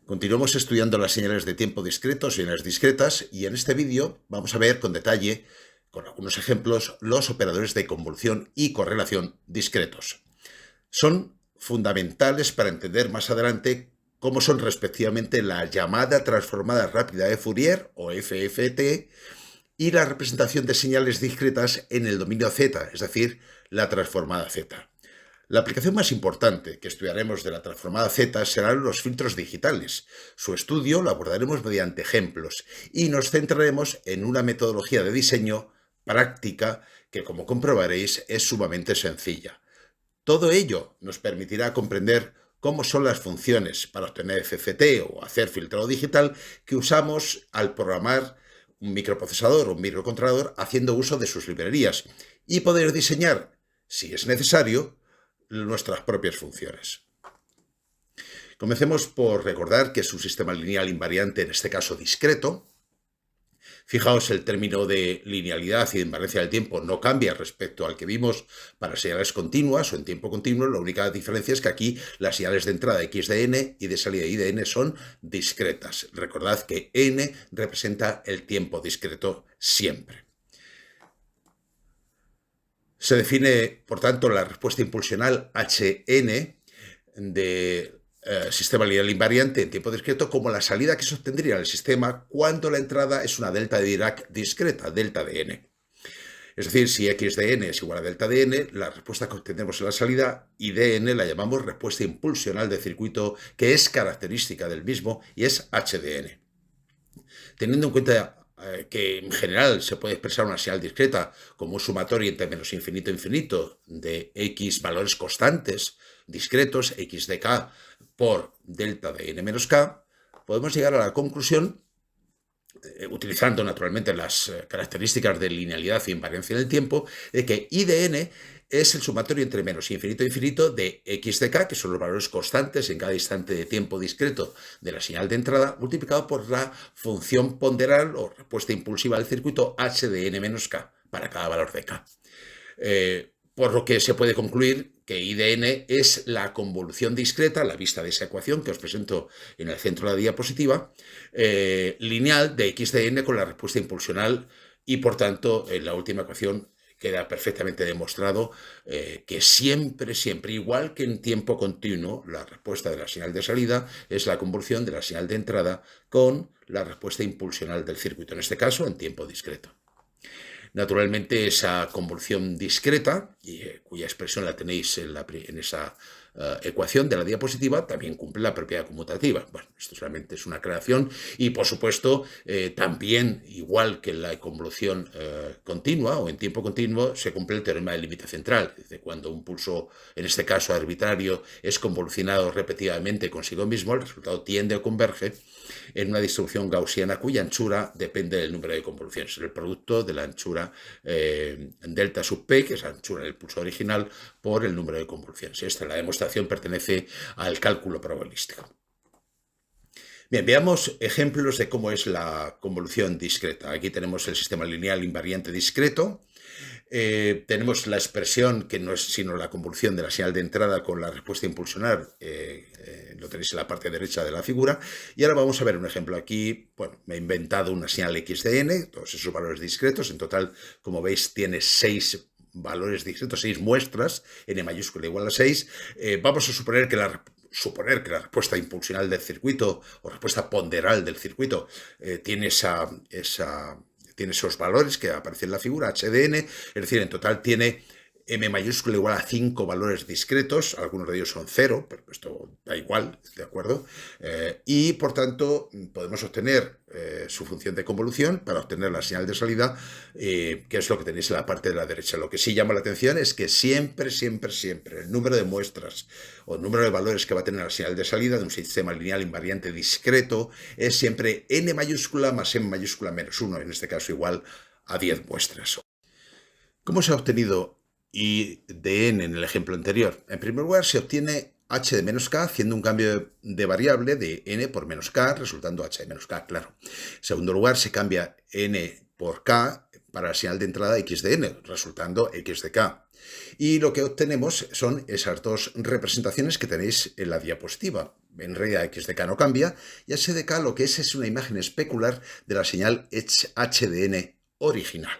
Continuamos estudiando las señales de tiempo discretos y señales discretas y en este vídeo vamos a ver con detalle, con algunos ejemplos, los operadores de convolución y correlación discretos. Son fundamentales para entender más adelante cómo son respectivamente la llamada transformada rápida de Fourier, o FFT, y la representación de señales discretas en el dominio Z, es decir, la transformada Z. La aplicación más importante que estudiaremos de la transformada Z serán los filtros digitales. Su estudio lo abordaremos mediante ejemplos y nos centraremos en una metodología de diseño práctica que, como comprobaréis, es sumamente sencilla. Todo ello nos permitirá comprender cómo son las funciones para obtener FFT o hacer filtrado digital que usamos al programar un microprocesador o un microcontrolador haciendo uso de sus librerías y poder diseñar, si es necesario, nuestras propias funciones. Comencemos por recordar que es un sistema lineal invariante, en este caso discreto. Fijaos, el término de linealidad y de invariancia del tiempo no cambia respecto al que vimos para señales continuas o en tiempo continuo. La única diferencia es que aquí las señales de entrada x de n y de salida y de n son discretas. Recordad que n representa el tiempo discreto siempre. Se define, por tanto, la respuesta impulsional Hn de sistema lineal invariante en tiempo discreto como la salida que se obtendría en el sistema cuando la entrada es una delta de Dirac discreta, delta de n. Es decir, si x de n es igual a delta de n, la respuesta que obtenemos en la salida y de n la llamamos respuesta impulsional del circuito, que es característica del mismo y es h de n. Teniendo en cuenta que en general se puede expresar una señal discreta como un sumatorio entre menos infinito e infinito de x valores constantes discretos, x de k por delta de n menos k, podemos llegar a la conclusión, utilizando naturalmente las características de linealidad e invariancia en el tiempo, de que I de n es el sumatorio entre menos infinito e infinito de x de k, que son los valores constantes en cada instante de tiempo discreto de la señal de entrada, multiplicado por la función ponderal o respuesta impulsiva del circuito h de n menos k para cada valor de k. Por lo que se puede concluir que I de n es la convolución discreta, a la vista de esa ecuación que os presento en el centro de la diapositiva, lineal de x de n con la respuesta impulsional y, por tanto, en la última ecuación queda perfectamente demostrado que siempre, igual que en tiempo continuo, la respuesta de la señal de salida es la convolución de la señal de entrada con la respuesta impulsional del circuito, en este caso en tiempo discreto. Naturalmente, esa convolución discreta, cuya expresión la tenéis en esa ecuación de la diapositiva, también cumple la propiedad conmutativa. Bueno, esto solamente es una aclaración y, por supuesto, también, igual que en la convolución continua o en tiempo continuo, se cumple el teorema del límite central. Es decir, cuando un pulso, en este caso arbitrario, es convolucionado repetidamente consigo mismo, el resultado tiende o converge en una distribución gaussiana cuya anchura depende del número de convoluciones, el producto de la anchura delta sub p, que es la anchura del pulso original, por el número de convoluciones. Esta la demostración pertenece al cálculo probabilístico. Bien, veamos ejemplos de cómo es la convolución discreta. Aquí tenemos el sistema lineal invariante discreto. Tenemos la expresión que no es sino la convolución de la señal de entrada con la respuesta impulsional, lo tenéis en la parte derecha de la figura, y ahora vamos a ver un ejemplo. Aquí, bueno, me he inventado una señal x de n, todos esos valores discretos, en total, como veis, tiene 6 valores discretos, 6 muestras, n mayúscula igual a 6, vamos a suponer que la respuesta impulsional del circuito o respuesta ponderal del circuito tiene esos valores que aparecen en la figura, h de n, es decir, en total tiene m mayúscula igual a 5 valores discretos, algunos de ellos son 0, pero esto da igual, ¿de acuerdo? Y, por tanto, podemos obtener su función de convolución para obtener la señal de salida, que es lo que tenéis en la parte de la derecha. Lo que sí llama la atención es que siempre, el número de muestras o el número de valores que va a tener la señal de salida de un sistema lineal invariante discreto es siempre n mayúscula más m mayúscula menos 1, en este caso igual a 10 muestras. ¿Cómo se ha obtenido I de n en el ejemplo anterior? En primer lugar, se obtiene h de menos k haciendo un cambio de variable de n por menos k, resultando h de menos k, claro. En segundo lugar, se cambia n por k para la señal de entrada x de n, resultando x de k. Y lo que obtenemos son esas dos representaciones que tenéis en la diapositiva. En realidad XDK no cambia, y HDK lo que es una imagen especular de la señal HDN original.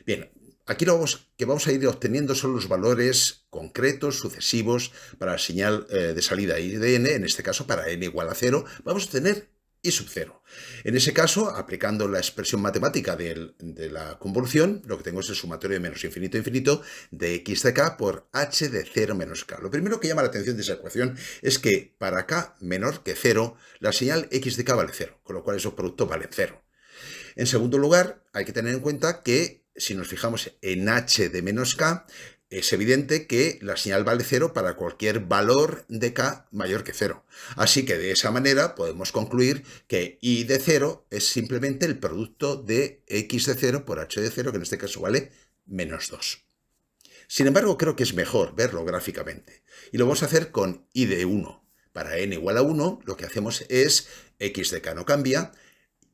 Bien, aquí lo que vamos a ir obteniendo son los valores concretos, sucesivos, para la señal de salida IDN, en este caso para n igual a 0, vamos a obtener I sub 0. En ese caso, aplicando la expresión matemática de la convolución, lo que tengo es el sumatorio de menos infinito a infinito de x de k por h de 0 menos k. Lo primero que llama la atención de esa ecuación es que para k menor que 0, la señal x de k vale 0, con lo cual esos productos valen 0. En segundo lugar, hay que tener en cuenta que si nos fijamos en h de menos k, es evidente que la señal vale 0 para cualquier valor de k mayor que 0. Así que de esa manera podemos concluir que I de 0 es simplemente el producto de x de 0 por h de 0, que en este caso vale menos 2. Sin embargo, creo que es mejor verlo gráficamente. Y lo vamos a hacer con I de 1. Para n igual a 1, lo que hacemos es x de k no cambia,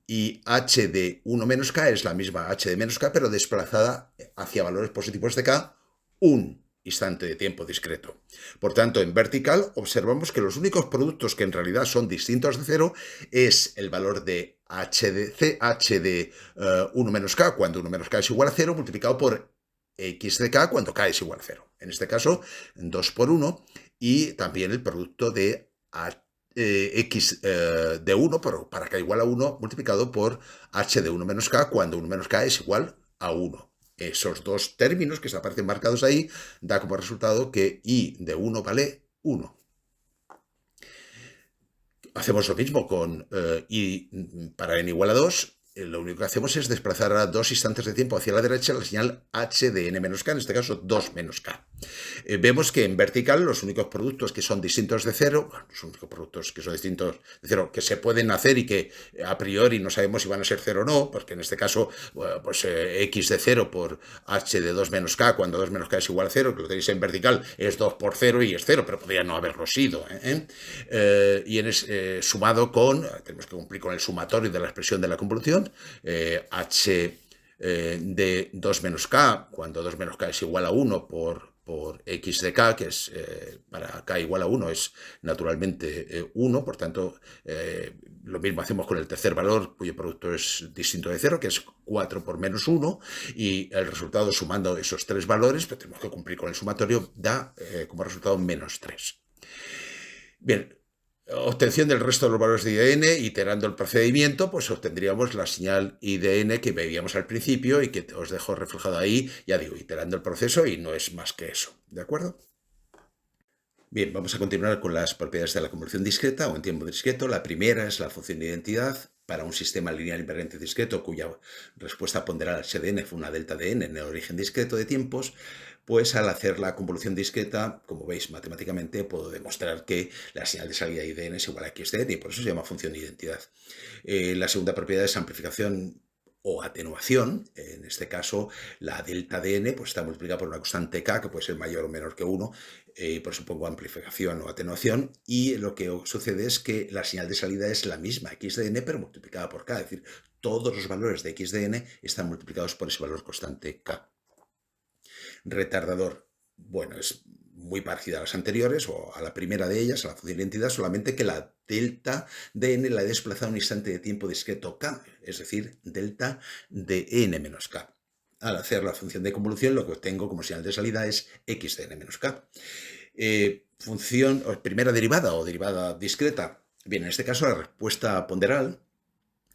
y h de 1 menos k es la misma h de menos k, pero desplazada hacia valores positivos de k un instante de tiempo discreto. Por tanto, en vertical observamos que los únicos productos que en realidad son distintos de 0 es el valor de h de 1 menos k, cuando 1 menos k es igual a 0, multiplicado por x de k cuando k es igual a 0. En este caso, 2 por 1, y también el producto de x de 1 para k igual a 1 multiplicado por h de 1 menos k cuando 1 menos k es igual a 1. Esos dos términos que se aparecen marcados ahí da como resultado que I de 1 vale 1. Hacemos lo mismo con I para n igual a 2. Lo único que hacemos es desplazar a 2 instantes de tiempo hacia la derecha la señal h de n menos k, en este caso 2 menos k. Vemos que en vertical los únicos productos que son distintos de 0, los únicos productos que son distintos de 0, que se pueden hacer y que a priori no sabemos si van a ser 0 o no, porque en este caso, pues x de 0 por h de 2 menos k, cuando 2 menos k es igual a 0, que lo tenéis en vertical, es 2 por 0 y es 0, pero podría no haberlo sido. Y sumado con, tenemos que cumplir con el sumatorio de la expresión de la convolución, h de 2 menos k, cuando 2 menos k es igual a 1 por x de k, que es para k igual a 1 es naturalmente 1, por tanto lo mismo hacemos con el tercer valor cuyo producto es distinto de 0, que es 4 por menos 1, y el resultado sumando esos tres valores, pues tenemos que cumplir con el sumatorio, da como resultado menos 3. Bien. Obtención del resto de los valores de IDN, iterando el procedimiento, pues obtendríamos la señal IDN que veíamos al principio y que os dejo reflejado ahí, ya digo, iterando el proceso, y no es más que eso, ¿de acuerdo? Bien, vamos a continuar con las propiedades de la convolución discreta o en tiempo discreto. La primera es la función de identidad para un sistema lineal invariante discreto cuya respuesta ponderal HDN fue una delta de n en el origen discreto de tiempos. Pues al hacer la convolución discreta, como veis matemáticamente, puedo demostrar que la señal de salida IDN es igual a x de n, y por eso se llama función de identidad. La segunda propiedad es amplificación o atenuación. En este caso, la delta de n pues está multiplicada por una constante k, que puede ser mayor o menor que 1, por eso pongo amplificación o atenuación, y lo que sucede es que la señal de salida es la misma, x de n, pero multiplicada por k, es decir, todos los valores de x de n están multiplicados por ese valor constante k. Retardador, bueno, es muy parecida a las anteriores, o a la primera de ellas, a la función de identidad, solamente que la delta de n la he desplazado a un instante de tiempo discreto k, es decir, delta de n menos k. Al hacer la función de convolución, lo que obtengo como señal de salida es x de n menos k. Función, primera derivada o derivada discreta. Bien, en este caso la respuesta ponderal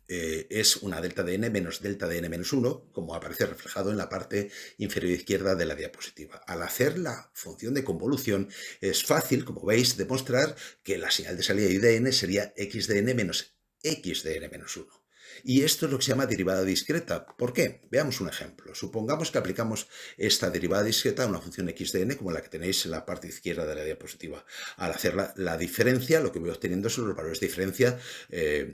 es una delta de n menos delta de n menos 1, como aparece reflejado en la parte inferior izquierda de la diapositiva. Al hacer la función de convolución es fácil, como veis, demostrar que la señal de salida de n sería x de n menos x de n menos 1. Y esto es lo que se llama derivada discreta. ¿Por qué? Veamos un ejemplo. Supongamos que aplicamos esta derivada discreta a una función x de n como la que tenéis en la parte izquierda de la diapositiva. Al hacer la diferencia, lo que voy obteniendo son los valores de diferencia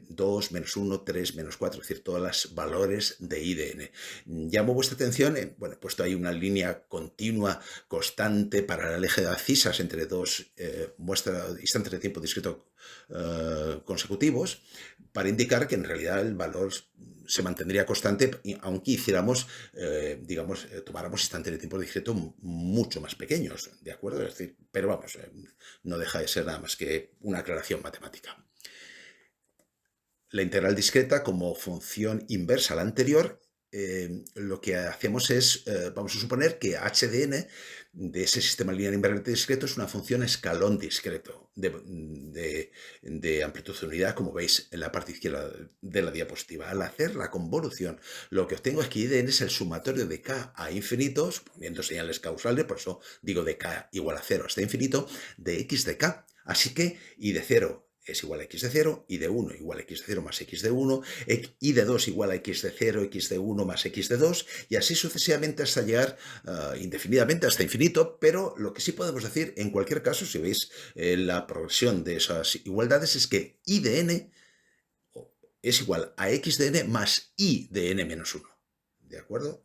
2, menos 1, 3, menos 4, es decir, todos los valores de I de n. Llamo vuestra atención, bueno, he puesto ahí una línea continua, constante, para el eje de abscisas entre dos instantes de tiempo discreto consecutivos, para indicar que en realidad el valor se mantendría constante aunque hiciéramos, digamos, tomáramos instantes de tiempo discreto mucho más pequeños, ¿de acuerdo? Es decir, pero vamos, no deja de ser nada más que una aclaración matemática. La integral discreta como función inversa a la anterior, lo que hacemos es, vamos a suponer que h de n de ese sistema lineal invariante discreto es una función escalón discreto de amplitud de unidad, como veis en la parte izquierda de la diapositiva. Al hacer la convolución, lo que obtengo es que I de n es el sumatorio de k a infinito, suponiendo señales causales, por eso digo de k igual a 0 hasta infinito, de x de k. Así que I de 0 es igual a x de 0, y de 1 igual a x de 0 más x de 1, y de 2 igual a x de 0, x de 1 más x de 2, y así sucesivamente hasta llegar indefinidamente hasta infinito, pero lo que sí podemos decir, en cualquier caso, si veis la progresión de esas igualdades, es que I de n es igual a x de n más I de n menos 1, ¿de acuerdo?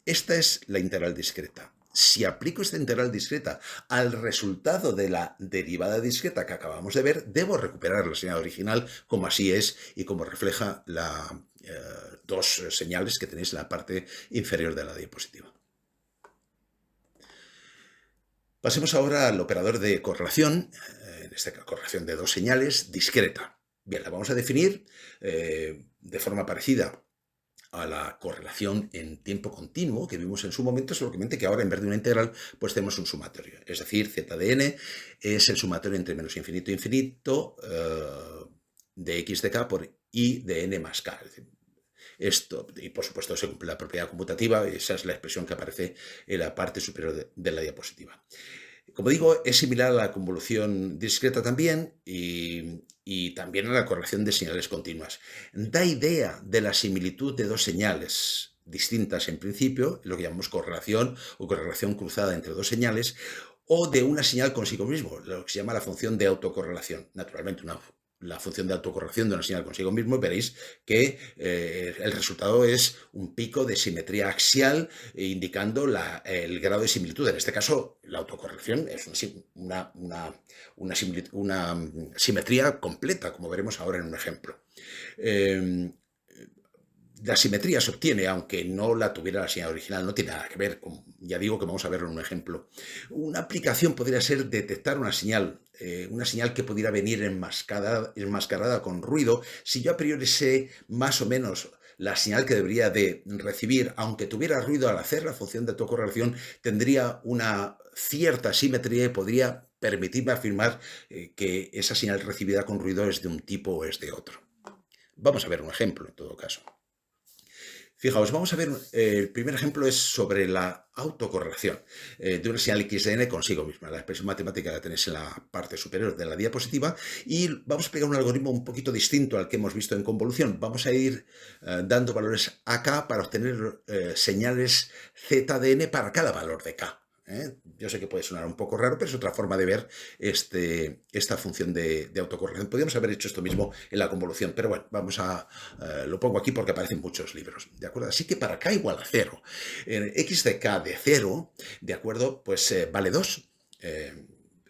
Esta es la integral discreta. Si aplico esta integral discreta al resultado de la derivada discreta que acabamos de ver, debo recuperar la señal original como así es y como refleja las dos señales que tenéis en la parte inferior de la diapositiva. Pasemos ahora al operador de correlación, en esta correlación de dos señales, discreta. Bien, la vamos a definir de forma parecida a la correlación en tiempo continuo que vimos en su momento, solamente que ahora en vez de una integral pues tenemos un sumatorio, es decir, z de n es el sumatorio entre menos infinito e infinito de x de k por I de n más k. Es decir, esto, y por supuesto se cumple la propiedad conmutativa, esa es la expresión que aparece en la parte superior de la diapositiva. Como digo, es similar a la convolución discreta también y también a la correlación de señales continuas. Da idea de la similitud de dos señales distintas en principio, lo que llamamos correlación o correlación cruzada entre dos señales, o de una señal consigo mismo, lo que se llama la función de autocorrelación. Naturalmente, la función de autocorrelación de una señal consigo mismo, veréis que el resultado es un pico de simetría axial indicando el grado de similitud. En este caso, la autocorrelación es una simetría completa, como veremos ahora en un ejemplo. La simetría se obtiene, aunque no la tuviera la señal original, no tiene nada que ver con, ya digo que vamos a verlo en un ejemplo. Una aplicación podría ser detectar una señal que pudiera venir enmascarada con ruido. Si yo a priori sé más o menos la señal que debería de recibir, aunque tuviera ruido al hacer la función de autocorrelación, tendría una cierta simetría y podría permitirme afirmar que esa señal recibida con ruido es de un tipo o es de otro. Vamos a ver un ejemplo en todo caso. Fijaos, vamos a ver, el primer ejemplo es sobre la autocorrelación de una señal x de n consigo misma. La expresión matemática la tenéis en la parte superior de la diapositiva y vamos a explicar un algoritmo un poquito distinto al que hemos visto en convolución. Vamos a ir dando valores a k para obtener señales z de n para cada valor de k. Yo sé que puede sonar un poco raro, pero es otra forma de ver esta función de autocorrelación. Podríamos haber hecho esto mismo en la convolución, pero bueno, lo pongo aquí porque aparecen muchos libros, ¿de acuerdo? Así que para k igual a 0, x de k de 0, ¿de acuerdo? Pues vale 2,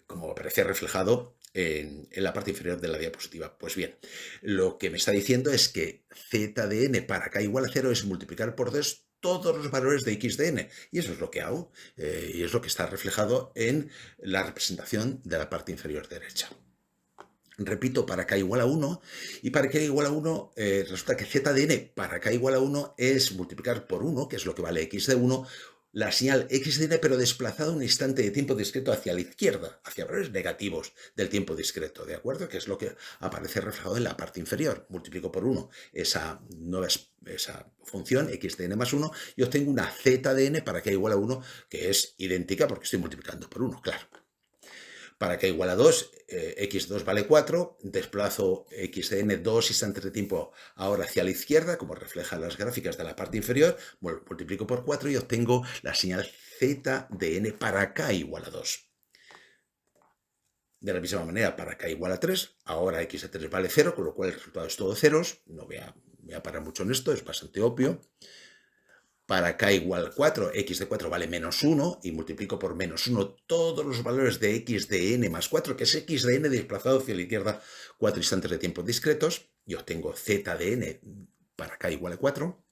como aparece reflejado en la parte inferior de la diapositiva. Pues bien, lo que me está diciendo es que z de n para k igual a 0 es multiplicar por 2 todos los valores de x de n, y eso es lo que hago, y es lo que está reflejado en la representación de la parte inferior derecha. Repito, para k igual a 1, y para k igual a 1 resulta que z de n para k igual a 1 es multiplicar por 1, que es lo que vale x de 1, la señal x de n, pero desplazado un instante de tiempo discreto hacia la izquierda, hacia valores negativos del tiempo discreto, ¿de acuerdo? Que es lo que aparece reflejado en la parte inferior. Multiplico por 1 esa función x de n más 1 y obtengo una z de n para k igual a 1, que es idéntica porque estoy multiplicando por 1, claro. Para k igual a 2, x2 vale 4, desplazo x de n 2 instantes de tiempo ahora hacia la izquierda, como reflejan las gráficas de la parte inferior, multiplico por 4 y obtengo la señal z de n para k igual a 2. De la misma manera, para k igual a 3, ahora x de 3 vale 0, con lo cual el resultado es todo ceros. No voy a parar mucho en esto, es bastante obvio. para k igual 4, x de 4 vale menos 1 y multiplico por menos 1 todos los valores de x de n más 4, que es x de n desplazado hacia la izquierda 4 instantes de tiempo discretos, y obtengo z de n para k igual a 4.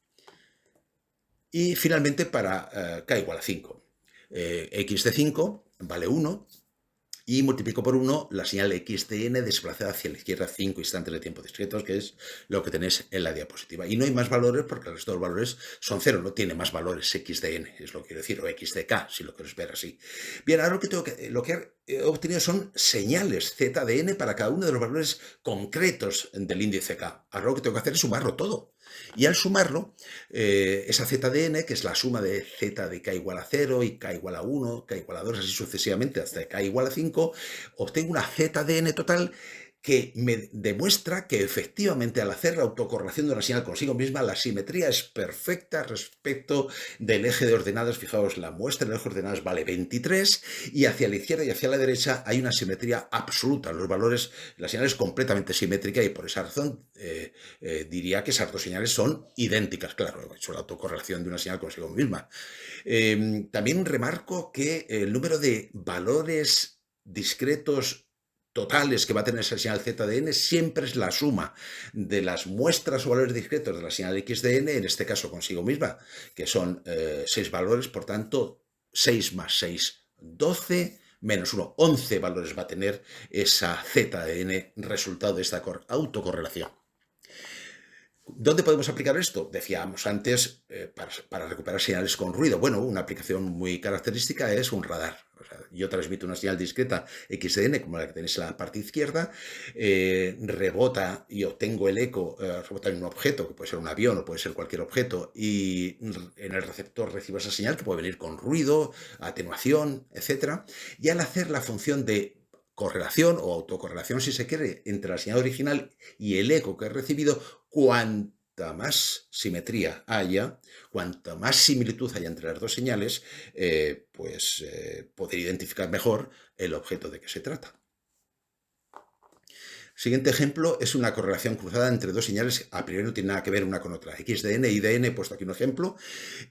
Y finalmente para k igual a 5. X de 5 vale 1 y multiplico por 1 la señal x de n desplazada hacia la izquierda 5 instantes de tiempo discretos, que es lo que tenéis en la diapositiva. Y no hay más valores porque los dos valores son 0, no tiene más valores x de n, es lo que quiero decir, o x de k, si lo quieres ver así. Bien, ahora lo que he obtenido son señales z de n para cada uno de los valores concretos del índice k. Ahora lo que tengo que hacer es sumarlo todo. Y al sumarlo, esa z de n, que es la suma de z de k igual a 0 y k igual a 1, k igual a 2, así sucesivamente hasta k igual a 5, obtengo una z de n total que me demuestra que efectivamente al hacer la autocorrelación de una señal consigo misma, la simetría es perfecta respecto del eje de ordenadas. Fijaos, la muestra del eje de ordenadas vale 23 y hacia la izquierda y hacia la derecha hay una simetría absoluta. Los valores, la señal es completamente simétrica y por esa razón diría que esas dos señales son idénticas. Claro, he hecho la autocorrelación de una señal consigo misma. También remarco que el número de valores discretos totales que va a tener esa señal z de n siempre es la suma de las muestras o valores discretos de la señal x de n, en este caso consigo misma, que son 6 valores, por tanto 6 más 6, 12, menos 1, 11 valores va a tener esa z de n, resultado de esta autocorrelación. ¿Dónde podemos aplicar esto? Decíamos antes, para recuperar señales con ruido. Bueno, una aplicación muy característica es un radar. O sea, yo transmito una señal discreta x de n, como la que tenéis en la parte izquierda, rebota y obtengo el eco, rebota en un objeto, que puede ser un avión o puede ser cualquier objeto, y en el receptor recibo esa señal que puede venir con ruido, atenuación, etc. Y al hacer la función de correlación o autocorrelación, si se quiere, entre la señal original y el eco que he recibido, cuanta más simetría haya, cuanta más similitud haya entre las dos señales, poder identificar mejor el objeto de que se trata. Siguiente ejemplo es una correlación cruzada entre dos señales, a priori no tiene nada que ver una con otra. X de n y de n, he puesto aquí un ejemplo,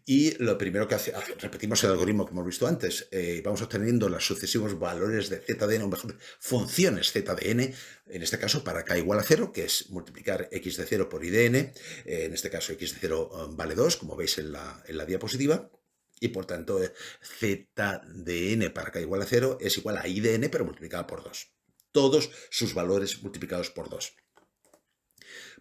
y lo primero que repetimos el algoritmo que hemos visto antes, vamos obteniendo los sucesivos valores de z de n, o mejor, funciones z de n, en este caso para k igual a 0, que es multiplicar x de 0 por y de n, en este caso x de 0 vale 2, como veis en la diapositiva. Y por tanto, z de n para k igual a 0 es igual a y de n, pero multiplicada por 2. Todos sus valores multiplicados por 2.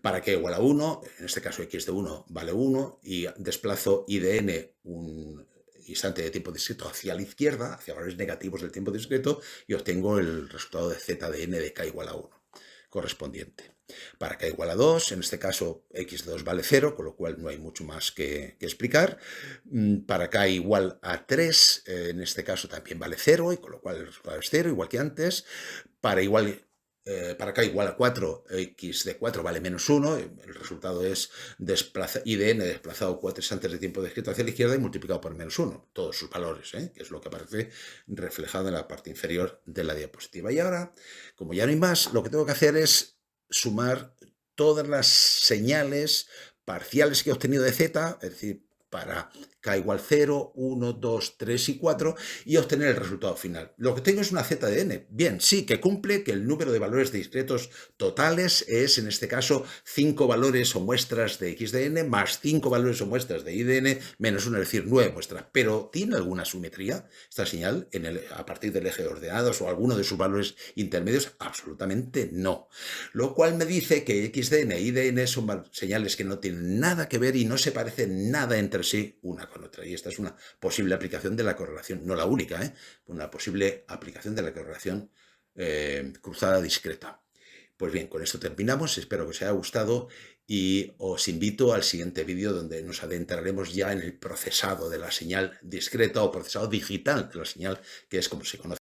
Para k igual a 1, en este caso x de 1 vale 1, y desplazo y de n un instante de tiempo discreto hacia la izquierda, hacia valores negativos del tiempo discreto, y obtengo el resultado de z de n de k igual a 1 correspondiente. Para k igual a 2, en este caso x de 2 vale 0, con lo cual no hay mucho más que explicar. Para k igual a 3, en este caso también vale 0, y con lo cual el resultado es 0, igual que antes. Para k igual a 4, x de 4 vale menos 1, el resultado es y de n desplazado 4 instantes de tiempo discreto hacia la izquierda y multiplicado por menos 1, todos sus valores, que es lo que aparece reflejado en la parte inferior de la diapositiva. Y ahora, como ya no hay más, lo que tengo que hacer es sumar todas las señales parciales que he obtenido de z, es decir, para k igual 0, 1, 2, 3 y 4, y obtener el resultado final. Lo que tengo es una z de n. Bien, sí, que cumple que el número de valores discretos totales es, en este caso, 5 valores o muestras de x de n más 5 valores o muestras de y de n menos 1, es decir, 9 muestras. Pero ¿tiene alguna simetría esta señal a partir del eje de ordenados o alguno de sus valores intermedios? Absolutamente no. Lo cual me dice que x de n y y de n son señales que no tienen nada que ver y no se parecen nada entre sí una con otra. Y esta es una posible aplicación de la correlación, no la única, una posible aplicación de la correlación cruzada discreta. Pues bien, con esto terminamos, espero que os haya gustado y os invito al siguiente vídeo donde nos adentraremos ya en el procesado de la señal discreta o procesado digital de la señal, que es como se conoce